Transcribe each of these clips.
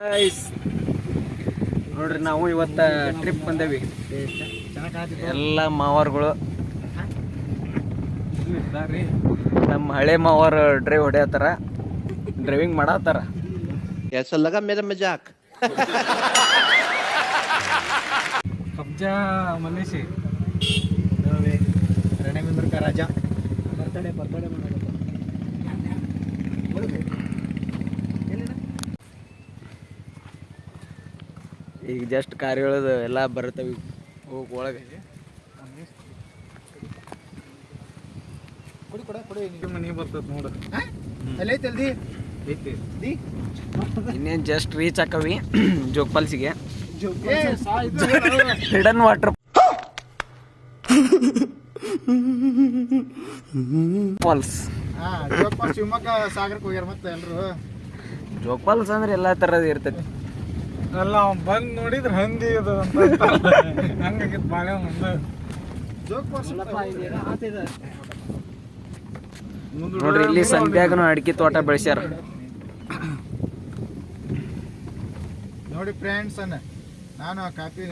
Guys ನೋಡ್ರಿ ನಾವು ಇವತ್ತು ಟ್ರಿಪ್ ಬಂದೇವಿ. ಎಲ್ಲ ಮಾವರ್ಗಳು ನಮ್ಮ ಹಳೆ ಮಾವರು ಡ್ರೈವ್ ಹೊಡೆಯತ್ತಾರ, ಡ್ರೈವಿಂಗ್ ಮಾಡತ್ತಾರ. कैसा लगा मेरा मजाक? ಕಬ್ಜಾ ಮಲೇಶಿ ರಣೇಂದ್ರ ರಾಜ ಬರ್ತಡೇ ಈಗ ಜಸ್ಟ್ ಕಾರ್ ಹೇಳೋದು ಎಲ್ಲ ಬರ್ತವೆ ಹೋಗಿ ಒಳಗೆ. ಮನೆ ಬರ್ತದ ನೋಡು, ಇನ್ನೇನು ಜಸ್ಟ್ ರೀಚ್ ಹಾಕವಿ ಜೋಗ್ ಫಾಲ್ಸಿಗೆ. Hidden waterfalls. ಶಿವಮೊಗ್ಗ ಸಾಗರಕ್ಕೆ ಹೋಗ್ಯಾರ ಮತ್ತೆ ಎಲ್ರು. ಜೋಗ್ ಫಾಲ್ಸ್ ಅಂದ್ರೆ ಎಲ್ಲಾ ತರದ್ ಇರ್ತೈತಿ. ಅಲ್ಲ ಅವ್ನು ಬಂದು ನೋಡಿದ್ರೆ ಹಂದಿ ಇದು ಹಂಗಾಗಿತ್ತು ಬಾಳೆ ಒಂದು ಜೋಗ್ ಫಾಲ್ಸ್. ನೋಡ್ರಿ ಇಲ್ಲಿ ಸಂಧ್ಯಾಗನು ಅಡಿಕೆ ತೋಟ ಬೆಳೆಸ್ಯಾರ ನೋಡಿ ಫ್ರೆಂಡ್ಸ್. ನಾನು ಕಾಪಿ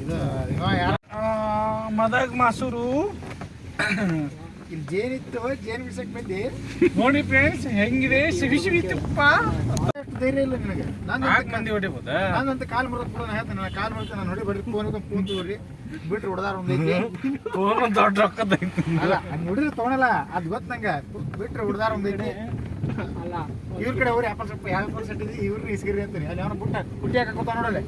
ಇದು ಮದಾಗ ಮಾಸೂರು ಇಲ್ಲಿ ಜೇನಿತ್ತು, ಜೇನು ಬಿಡ್ಸಕ್ ಬಂದಿ ನೋಡಿ ಫ್ರೆಂಡ್ಸ್. ಹೆಂಗಿದೆ ಸಿಗಿ ತುಪ್ಪ. ಅಷ್ಟು ಧೈರ್ಯ ಇಲ್ಲ ನಿನಗೆ. ನಾನಂತ ಕಾಲ್ ಮುರಿದ ಕೂಡ ಹೇಳ್ತೇನೆ, ನಾನು ಕಾಲ್ ಮುರಿತ ನಾನು ನೋಡಿ ಬರ್ರಿ ಫೋನ್ ತಗೋರಿ ಬಿಟ್ರೆ ಹೊಡೆದಾರ ಒಂದೈತಿ. ದೊಡ್ಡ ರೊಕ್ಕ ಅಲ್ಲ ಹಂಗೆ ನೋಡಿದ್ರೆ ತಗೊಳಲ್ಲ, ಅದು ಗೊತ್ತ ನಂಗೆ. ಬಿಟ್ರೆ ಹೊಡೆದಾರ ಒಂದೈತಿ. ಇವ್ರ ಕಡೆ ಅವ್ರು ಯಾಪಲ್ ಸೆಟ್ ಇದೆ, ಇವ್ರನ್ನ ಇಸ್ಗಿರಿ ಅಂತೀನಿ. ಅಲ್ಲಿ ಅವನ ಪುಟ್ಟಿ ಹಾಕೋತ ನೋಡಲ್ಲ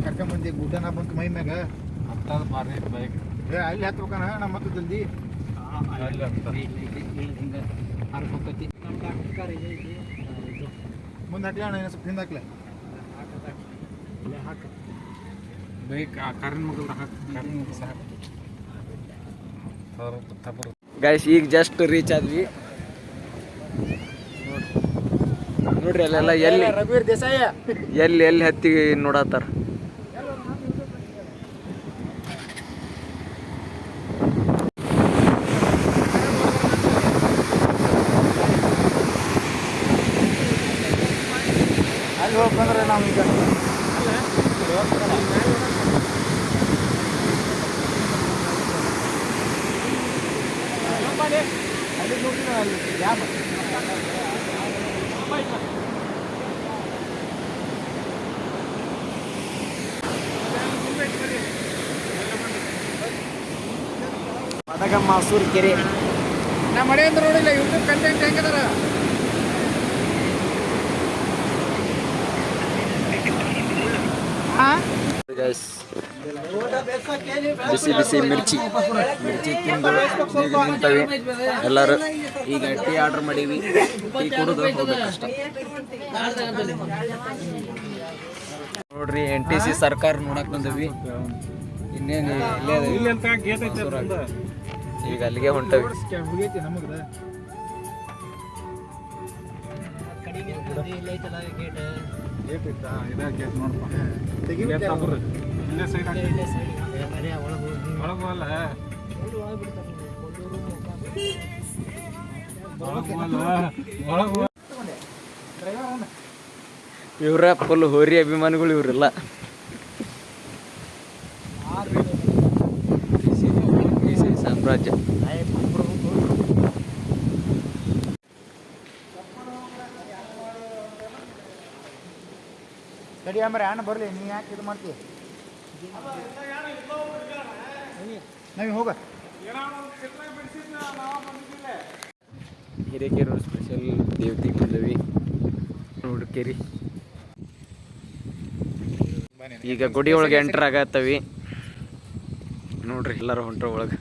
ಕರ್ಕೊಂಬಂದಿ. ಗುಡ್ಡನ ಬಂತು ಮೈ ಮ್ಯಾಗ. ಅಲ್ಲಿ ಹತ್ಬೇಕನ ನಮ್ಮ ಮತ್ತೆ ಜಲ್ದಿ ಮುಂದೆ ಹಟ್ಟಿ ಅಣ್ಣ ಸ್ವಲ್ಪ ಹಿಂದಾಕ್ಲೆ ಗೈಸ್. ಈಗ ಜಸ್ಟ್ ರೀಚ್ ಆದ್ವಿ ನೋಡ್ರಿ. ಅಲ್ಲೆಲ್ಲ ಎಲ್ಲಿ ರಘುವೀರ್ ದೇಸಾಯಿ ಎಲ್ಲಿ ಹತ್ತಿ ನೋಡತ್ತಾರ. ಅಲ್ಲಿ ಹೋಗಿ ಬಂದ್ರೆ ನಾವೀಗ ಅಲ್ಲಿ ನೋಡಿದ್ರೆ ಅಲ್ಲಿ ಡ್ಯಾಮ್. ಮದಾಗ ಮಾಸೂರು ಕೆರೆ. ನಮ್ಮ ಮನೆ ಅಂದ್ರೆ ನೋಡಿಲ್ಲ ಯೂಟ್ಯೂಬ್ ಕಂಟೆಂಟ್ ಹೆಂಗದಾರ. ಬಿಸಿ ಬಿಸಿ ಮಿರ್ಚಿ ತಿಂದು ಈಗ ನಿಂತವೆ ಎಲ್ಲರೂ. ಈಗ ಟೀ ಆರ್ಡರ್ ಮಾಡೀವಿ, ಟೀ ಕುಡಿದು ಹೋಗ್ಬೇಕಷ್ಟ. ನೋಡ್ರಿ NTC ಸರ್ಕಾರ ನೋಡಕ್ ಬಂದವಿ. ಇನ್ನೇನು ಈಗ ಅಲ್ಲಿಗೆ ಹೊಂಟವಿ. ಇವ್ರ ಫುಲ್ ಹೋರಿ ಅಭಿಮಾನಿಗಳು ಇವ್ರೆಲ್ಲ. ಸಾಮ್ರಾಜ್ಯ ಕಡಿ ಆಮೇಲೆ ಹಣ್ಣು ಬರಲಿ. ನೀ ಯಾಕೆ ಇದು ಮಾಡ್ತೀವಿ? ನಾವು ಹೋಗ ಹಿರೇಕೆರೂರು ಸ್ಪೆಷಲ್ ದೇವತೆಗೆ ಬಂದವಿ ನೋಡ್ರಿ ಕೆರಿ. ಈಗ ಗುಡಿ ಒಳಗೆ ಎಂಟರ್ ಆಗತ್ತವಿ ನೋಡ್ರಿ. ಎಲ್ಲರೂ ಹೊಂಟ್ರ ಒಳಗೆ.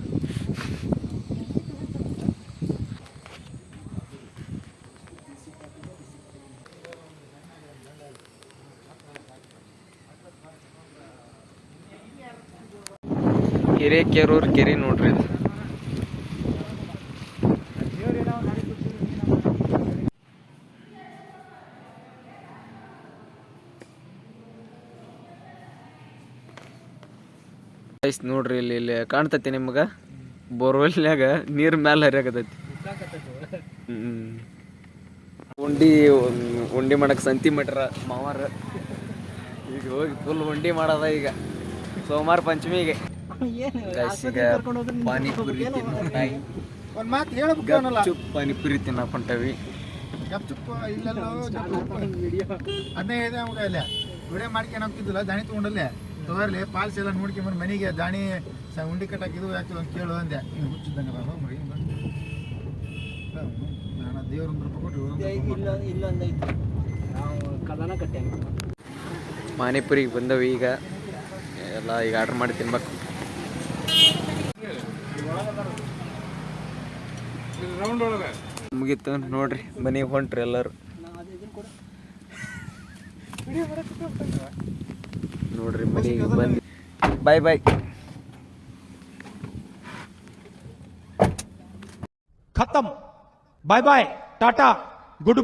ಹಿರೇಕೆರೂರು ಕೆರೆ ನೋಡ್ರಿ. ನೋಡ್ರಿ ಇಲ್ಲಿ ಕಾಣ್ತೈತಿ ನಿಮ್ಗ ಬೋರ್ವೆಲ್ನ್ಯಾಗ ನೀರ್ ಮ್ಯಾಲ ಹರಿಯಾಕತೈತಿ. ಉಂಡಿ ಮಾಡಕ್ಕೆ ಸಂತಿ ಮಟ್ರ ಮಾವಾರ ಈಗ ಹೋಗಿ ಫುಲ್ ಉಂಡಿ ಮಾಡೋದ ಈಗ ಸೋಮವಾರ ಪಂಚಮಿಗೆ ಪಾನಿಪುರಿ ಒಂದು ಮಾತು ಹೇಳ್ಬೇಕಲ್ಲ, ಚುಪ್ ಪಾನಿಪುರಿ ತಿನ್ನಕ್ ಹೊಂಟವಿ. ಗಪ್ ಚುಪ್ಪ ಇಲ್ಲೆಲ್ಲೋ ಅದನ್ನೇ ಇದೆ ಅವಾಗ ಅಲ್ಲೇ ವಿಡಿಯೋ ಮಾಡ್ಕೊಂಡು ಹೋಗ್ತಿದ್ದಿಲ್ಲ, ದಾಣಿ ತೊಗೊಂಡಲ್ಲೇ ತಗೋರ್ಲಿ ಪಾಲ್ಸ್ ಎಲ್ಲ ನೋಡ್ಕೊಂಬಂದು ಮನೆಗೆ ದಾಣಿ ಉಂಡಿ ಕಟ್ಟಾಕಿದ್ದು ಯಾಕೆ ಒಂದು ಕೇಳು ಅಂದೆ. ಹಿಂಗೆ ಹುಚ್ಚಿದ್ದಂಗೆ ಬಾಬಾ ಮರಿ ನಾನು ದೇವ್ರ ಪಾನಿಪುರಿಗೆ ಬಂದವಿ ಈಗ ಎಲ್ಲ ಈಗ ಆರ್ಡ್ರ್ ಮಾಡಿ ತಿನ್ಬೇಕು. ಮುಗೀತು ನೋಡ್ರಿ, ಮನೆಗೆ ಹೊಂಟ್ರಿ ಎಲ್ಲರೂ. ನೋಡ್ರಿ ಮನೆಗೆ ಬಂದು ಬಾಯ್ ಬಾಯ್. खत्म, bye bye, tata, good bye.